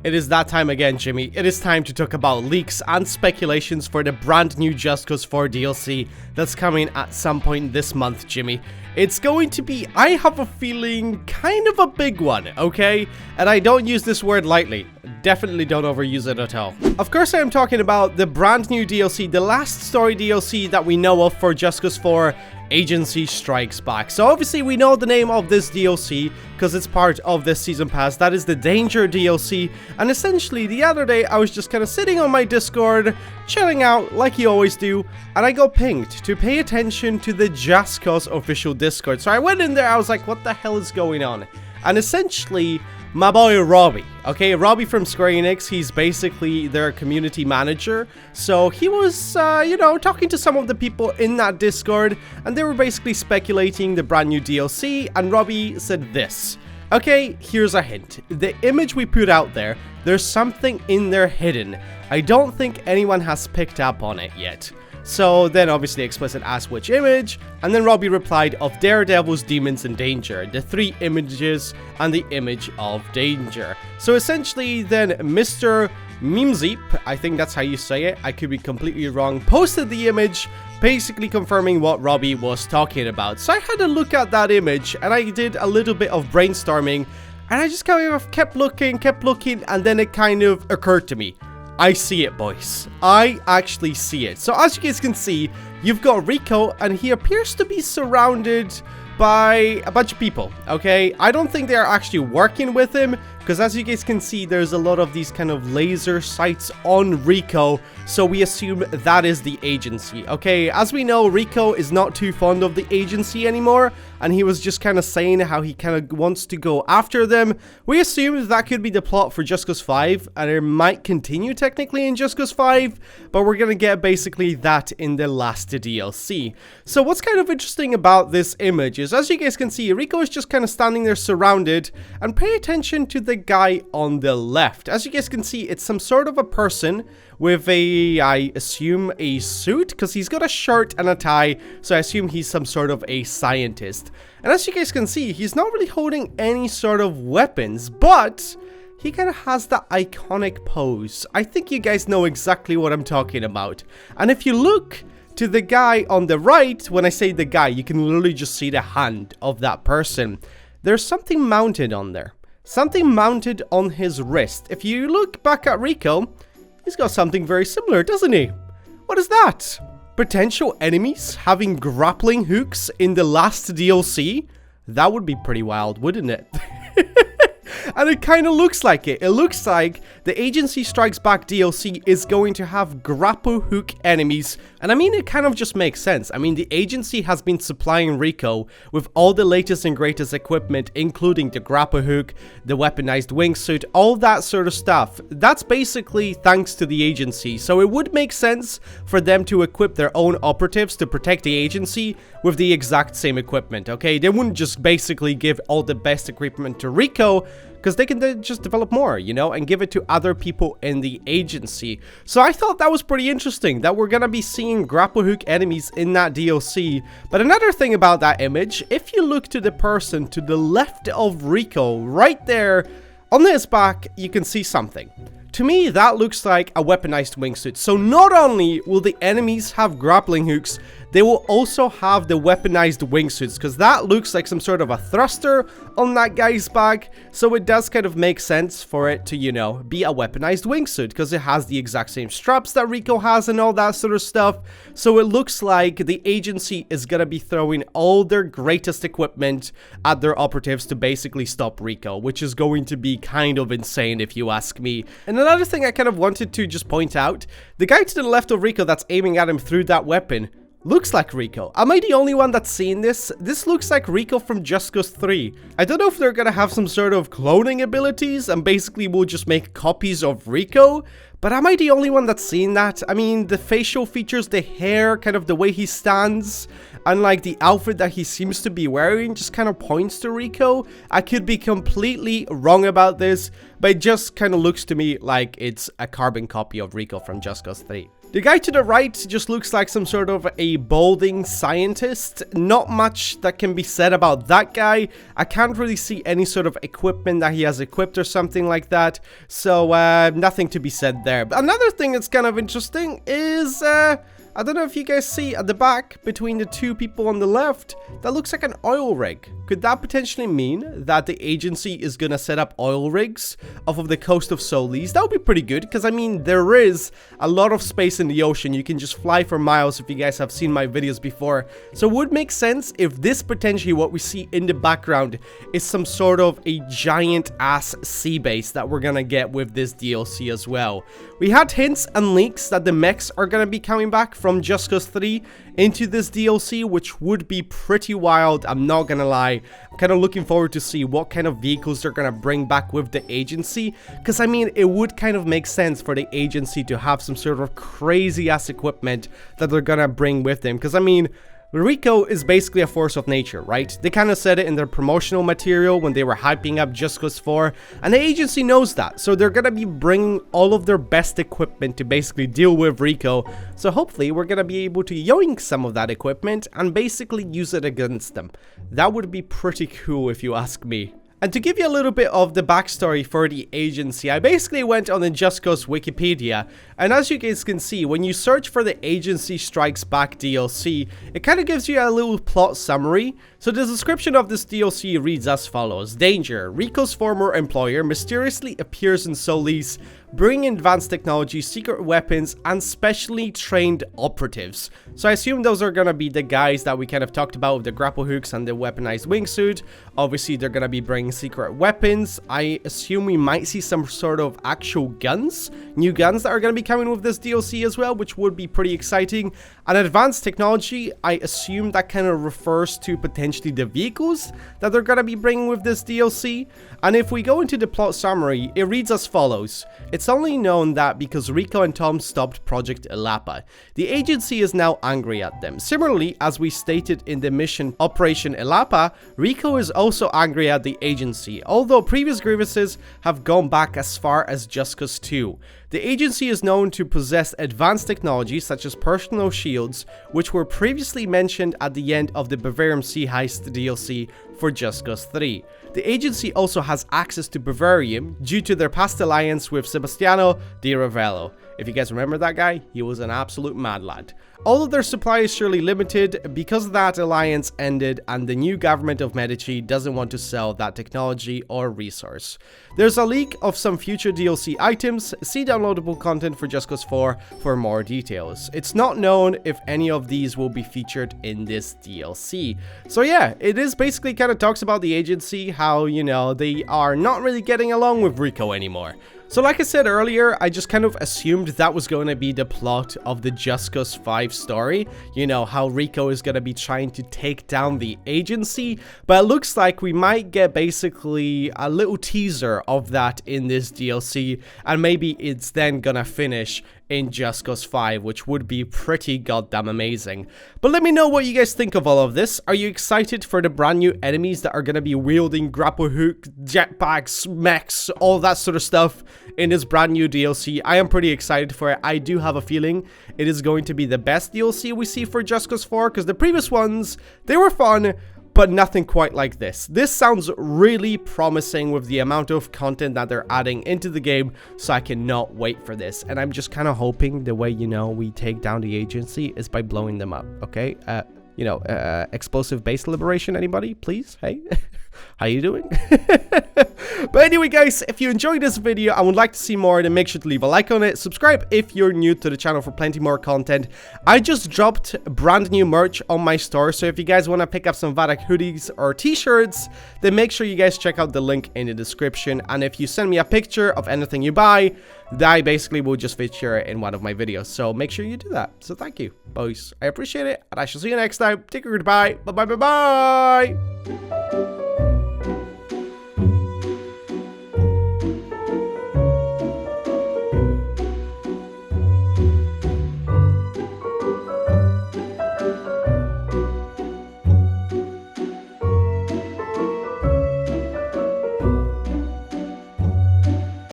It is that time again, Jimmy. It is time to talk about leaks and speculations for the brand new Just Cause 4 DLC that's coming at some point this month, Jimmy. It's going to be, I have a feeling, kind of a big one, okay? And I don't use this word lightly. Definitely don't overuse it at all. Of course, I am talking about the brand new DLC, the last story DLC that we know of for Just Cause 4, Agency Strikes Back. So obviously we know the name of this DLC because it's part of this season pass. That is the Danger DLC. And essentially the other day I was just kind of sitting on my Discord, chilling out like you always do, and I got pinged to pay attention to the Just Cause official Discord. So I went in there, I was like, what the hell is going on? And essentially, my boy Robbie, okay, Robbie from Square Enix, he's basically their community manager. So he was, you know, talking to some of the people in that Discord, and they were basically speculating the brand new DLC, and Robbie said this. Okay, here's a hint. The image we put out there, there's something in there hidden. I don't think anyone has picked up on it yet. So then obviously explicit asked which image, and then Robbie replied of Daredevil's Demons in Danger, the 3 images and the image of Danger. So essentially then Mr. Memesip, I think that's how you say it, I could be completely wrong, posted the image basically confirming what Robbie was talking about. So I had a look at that image and I did a little bit of brainstorming, and I just kind of kept looking, and then it kind of occurred to me. I see it, boys. I actually see it. So as you guys can see, you've got Rico, and he appears to be surrounded by a bunch of people, okay? I don't think they're actually working with him, because as you guys can see, there's a lot of these kind of laser sights on Rico, so we assume that is the agency, okay? As we know, Rico is not too fond of the agency anymore, and he was just kind of saying how he kind of wants to go after them. We assume that could be the plot for Just Cause 5, and it might continue technically in Just Cause 5, but we're gonna get basically that in the last DLC. So what's kind of interesting about this image is, as you guys can see, Rico is just kind of standing there surrounded, and pay attention to the guy on the left. As you guys can see, it's some sort of a person with a, I assume, a suit, because he's got a shirt and a tie, so I assume he's some sort of a scientist. And as you guys can see, he's not really holding any sort of weapons, but he kind of has that iconic pose. I think you guys know exactly what I'm talking about. And if you look to the guy on the right, when I say the guy, you can literally just see the hand of that person. There's something mounted on there. Something mounted on his wrist. If you look back at Rico, he's got something very similar, doesn't he? What is that? Potential enemies having grappling hooks in the last DLC? That would be pretty wild, wouldn't it? And it kind of looks like it. It looks like the Agency Strikes Back DLC is going to have grapple hook enemies. And I mean, it kind of just makes sense. I mean, the agency has been supplying Rico with all the latest and greatest equipment, including the grapple hook, the weaponized wingsuit, all that sort of stuff. That's basically thanks to the agency. So it would make sense for them to equip their own operatives to protect the agency with the exact same equipment, okay? They wouldn't just basically give all the best equipment to Rico, because they can then just develop more, you know, and give it to other people in the agency. So I thought that was pretty interesting, that we're gonna be seeing grapple hook enemies in that DLC. But another thing about that image, if you look to the person to the left of Rico, right there, on his back, you can see something. To me, that looks like a weaponized wingsuit. So not only will the enemies have grappling hooks, they will also have the weaponized wingsuits, because that looks like some sort of a thruster on that guy's back. So it does kind of make sense for it to, you know, be a weaponized wingsuit, because it has the exact same straps that Rico has and all that sort of stuff. So it looks like the agency is gonna be throwing all their greatest equipment at their operatives to basically stop Rico, which is going to be kind of insane if you ask me. And another thing I kind of wanted to just point out, the guy to the left of Rico that's aiming at him through that weapon looks like Rico. Am I the only one that's seen this? This looks like Rico from Just Cause 3. I don't know if they're gonna have some sort of cloning abilities and basically will just make copies of Rico, But am I the only one that's seen that? I mean, the facial features, the hair, kind of the way he stands, and like the outfit that he seems to be wearing just kind of points to Rico. I could be completely wrong about this, but it just kind of looks to me like it's a carbon copy of Rico from Just Cause 3. The guy to the right just looks like some sort of a balding scientist. Not much that can be said about that guy. I can't really see any sort of equipment that he has equipped or something like that. So, nothing to be said there. But another thing that's kind of interesting is, I don't know if you guys see at the back between the two people on the left, that looks like an oil rig. Could that potentially mean that the agency is gonna set up oil rigs off of the coast of Solis? That would be pretty good, because I mean, there is a lot of space in the ocean. You can just fly for miles if you guys have seen my videos before. So it would make sense if this potentially what we see in the background is some sort of a giant ass sea base that we're gonna get with this DLC as well. We had hints and leaks that the mechs are gonna be coming back from Just Cause 3 into this DLC, which would be pretty wild, I'm not gonna lie. I'm kind of looking forward to see what kind of vehicles they're gonna bring back with the agency, because I mean, it would kind of make sense for the agency to have some sort of crazy ass equipment that they're gonna bring with them, because I mean, Rico is basically a force of nature, right? They kind of said it in their promotional material when they were hyping up Just Cause 4, and the agency knows that, so they're gonna be bringing all of their best equipment to basically deal with Rico, so hopefully we're gonna be able to yoink some of that equipment and basically use it against them. That would be pretty cool if you ask me. And to give you a little bit of the backstory for the agency, I basically went on the Just Cause Wikipedia, and as you guys can see, when you search for the Agency Strikes Back DLC, it kind of gives you a little plot summary. So the description of this DLC reads as follows. Danger. Rico's former employer mysteriously appears in Solis, bringing advanced technology, secret weapons, and specially trained operatives. So I assume those are gonna be the guys that we kind of talked about with the grapple hooks and the weaponized wingsuit. Obviously, they're gonna be bringing secret weapons. I assume we might see some sort of actual guns, new guns that are gonna be coming with this DLC as well, which would be pretty exciting. And advanced technology, I assume that kind of refers to potentially the vehicles that they're gonna be bringing with this DLC. And if we go into the plot summary, it reads as follows. It's only known that because Rico and Tom stopped Project Elapa, the agency is now angry at them. Similarly, as we stated in the mission Operation Elapa, Rico is also angry at the agency, although previous grievances have gone back as far as Just Cause 2. The agency is known to possess advanced technology such as personal shields, which were previously mentioned at the end of the Bavarium Sea Heist DLC for Just Cause 3. The agency also has access to Bavarium due to their past alliance with Sebastiano Di Ravello. If you guys remember that guy, he was an absolute mad lad. All of their supply is surely limited because that alliance ended and the new government of Medici doesn't want to sell that technology or resource. There's a leak of some future DLC items. See downloadable content for Just Cause 4 for more details. It's not known if any of these will be featured in this DLC. So yeah, it is basically kind of talks about the agency, how, you know, they are not really getting along with Rico anymore. So like I said earlier, I just kind of assumed that was going to be the plot of the Just Cause 5 story. You know, how Rico is going to be trying to take down the agency. But it looks like we might get basically a little teaser of that in this DLC. And maybe it's then going to finish in Just Cause 5, which would be pretty goddamn amazing. But let me know what you guys think of all of this. Are you excited for the brand new enemies that are going to be wielding grapple hook, jetpacks, mechs, all that sort of stuff in this brand new DLC? I am pretty excited for it. I do have a feeling it is going to be the best DLC we see for Just Cause 4, because the previous ones, they were fun, but nothing quite like this. This sounds really promising with the amount of content that they're adding into the game, so I cannot wait for this. And I'm just kind of hoping the way, you know, we take down the agency is by blowing them up, okay? You know, explosive base liberation, anybody? Please? Hey? How you doing? But anyway, guys, if you enjoyed this video and would like to see more, then make sure to leave a like on it. Subscribe if you're new to the channel for plenty more content. I just dropped brand new merch on my store, so if you guys want to pick up some Vadact hoodies or t-shirts, then make sure you guys check out the link in the description. And if you send me a picture of anything you buy, that basically will just feature it in one of my videos. So make sure you do that. So thank you, boys. I appreciate it, and I shall see you next time. Take care, goodbye. Bye-bye, bye-bye.